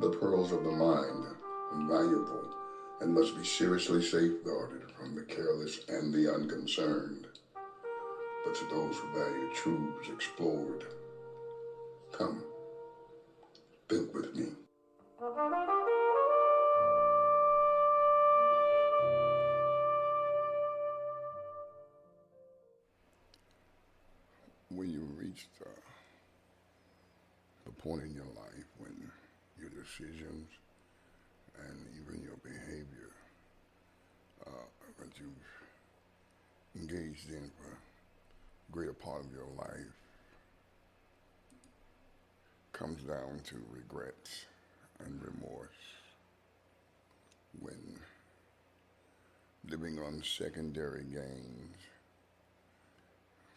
The pearls of the mind are valuable and must be seriously safeguarded from the careless and the unconcerned. But to those who value truths explored, come, think with me. When you reach the point in your life when your decisions and even your behavior that you've engaged in for a greater part of your life comes down to regrets and remorse, when living on secondary gains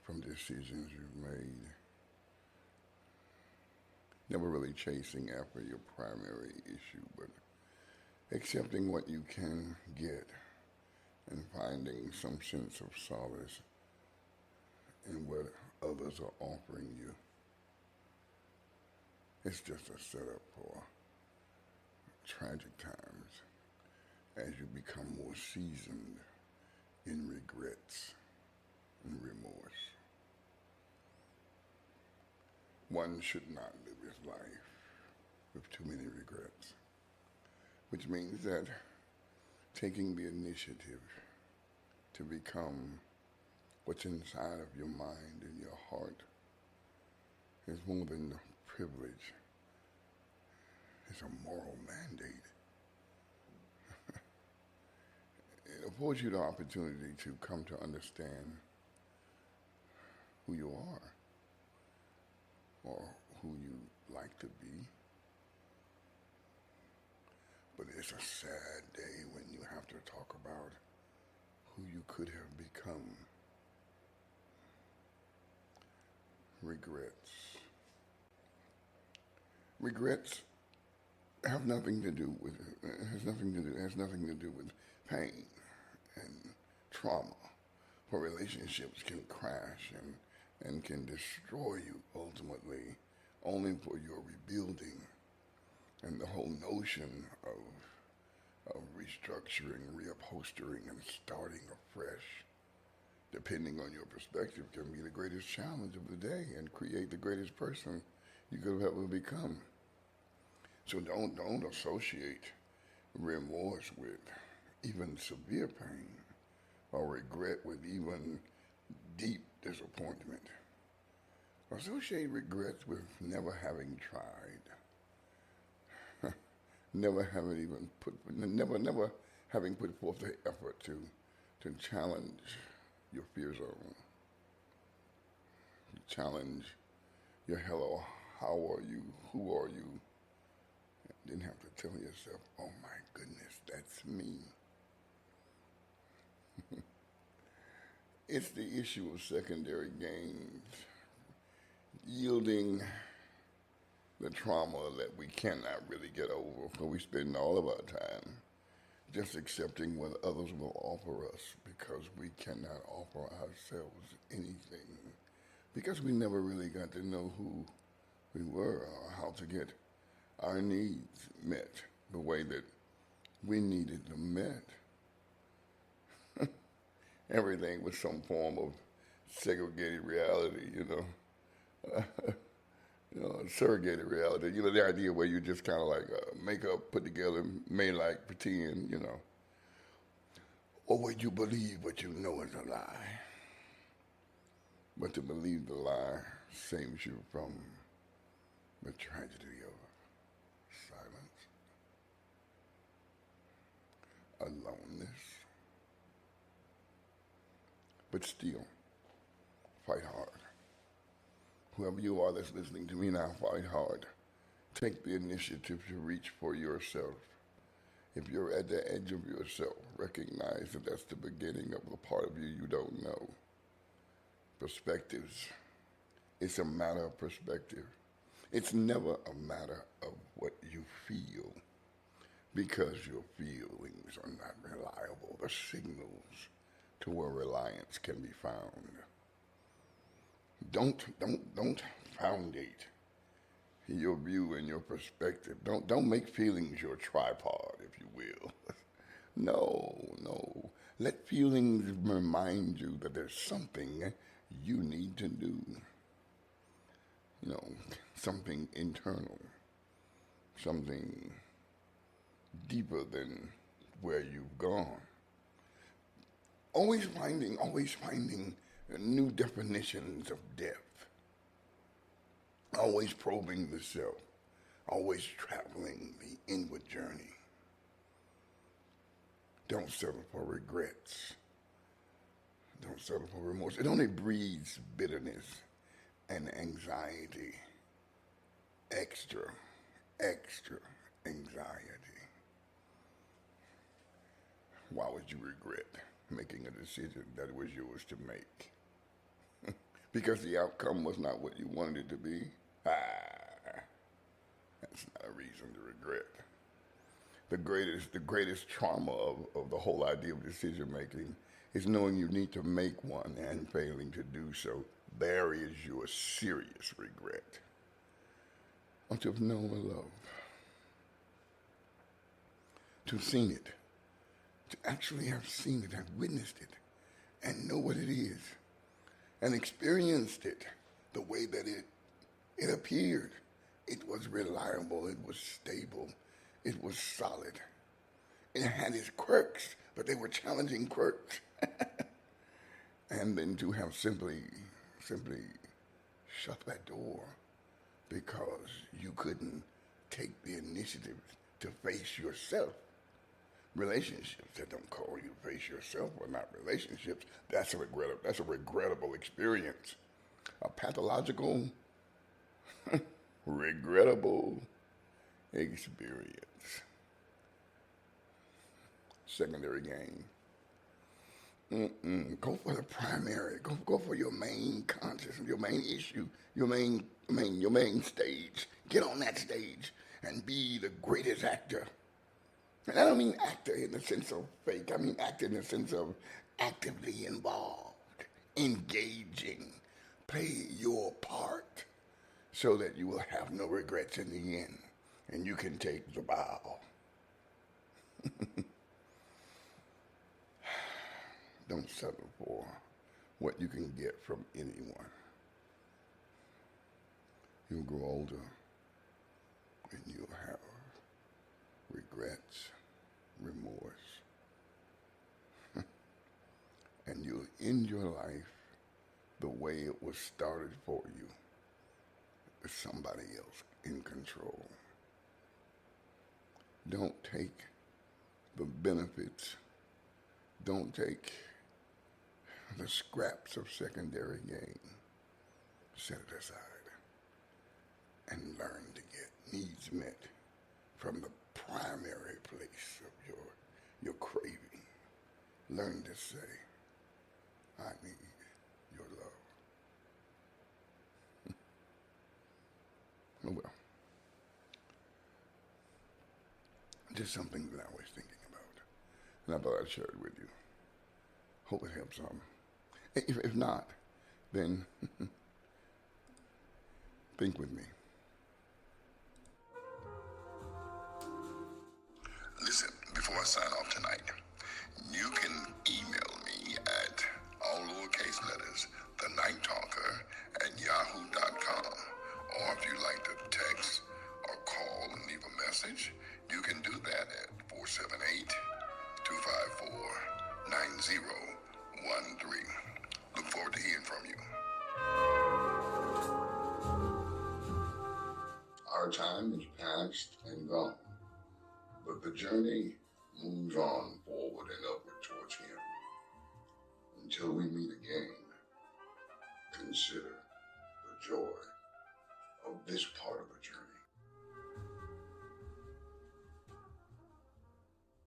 from decisions you've made, never really chasing after your primary issue, but accepting what you can get and finding some sense of solace in what others are offering you. It's just a setup for tragic times as you become more seasoned in regrets and remorse. One should not live his life with too many regrets, which means that taking the initiative to become what's inside of your mind and your heart is more than a privilege. It's a moral mandate. It affords you the opportunity to come to understand who you are or who you like to be. But it's a sad day when you have to talk about who you could have become. Regrets. Regrets have nothing to do with has nothing to do with pain and trauma. For relationships can crash and can destroy you ultimately, only for your rebuilding. And the whole notion of restructuring, reupholstering, and starting afresh, depending on your perspective, can be the greatest challenge of the day and create the greatest person you could have ever become. So don't associate remorse with even severe pain or regret with even deep disappointment. Associate regrets with never having tried, never having put forth the effort to challenge your fear zone, challenge your hello, how are you, who are you, and then have to tell yourself, oh my goodness, that's me. It's the issue of secondary gains, yielding the trauma that we cannot really get over, for we spend all of our time just accepting what others will offer us because we cannot offer ourselves anything, because we never really got to know who we were or how to get our needs met the way that we needed them met. Everything was some form of segregated reality, surrogated reality. The idea where you just kind of like make up, put together, made like, pretend, or where you believe what you know is a lie. But to believe the lie saves you from the tragedy of silence, aloneness. But still, fight hard. Whoever you are that's listening to me now, fight hard. Take the initiative to reach for yourself. If you're at the edge of yourself, recognize that that's the beginning of the part of you you don't know. Perspectives. It's a matter of perspective. It's never a matter of what you feel, because your feelings are not reliable. The signals to where reliance can be found. Don't foundate your view and your perspective. Don't make feelings your tripod, if you will. No, no. Let feelings remind you that there's something you need to do. You know, something internal, something deeper than where you've gone. Always finding new definitions of depth. Always probing the self. Always traveling the inward journey. Don't settle for regrets. Don't settle for remorse. It only breeds bitterness and anxiety. Extra anxiety. Why would you regret making a decision that was yours to make? Because the outcome was not what you wanted it to be? That's not a reason to regret. The greatest trauma of the whole idea of decision making is knowing you need to make one and failing to do so. There is your serious regret. To have known love, to have seen it, to actually have seen it, have witnessed it, and know what it is, and experienced it the way that it appeared. It was reliable, it was stable, it was solid. It had its quirks, but they were challenging quirks. And then to have simply shut that door because you couldn't take the initiative to face yourself. Relationships that don't call you to face yourself are not relationships. That's a regrettable experience. A pathological, regrettable experience. Secondary gain. Go for the primary. Go for your main consciousness, your main issue, your main stage. Get on that stage and be the greatest actor. And I don't mean actor in the sense of fake. I mean actor in the sense of actively involved, engaging. Play your part so that you will have no regrets in the end and you can take the bow. Don't settle for what you can get from anyone. You'll grow older and you'll have regrets, remorse, and you'll end your life the way it was started for you, with somebody else in control. Don't take the benefits, don't take the scraps of secondary gain. Set it aside and learn to get needs met from the primary place of your craving. Learn to say, I need your love. Oh well. Just something that I was thinking about. And I thought I'd share it with you. Hope it helps some. If not, then think with me. Listen, before I sign off tonight, you can email me at all lowercase letters, thenighttalker@yahoo.com. Or if you like to text or call and leave a message, you can do that at 478-254-9013. Look forward to hearing from you. Our time is past and gone, but the journey moves on forward and upward towards Him. Until we meet again, consider the joy of this part of the journey.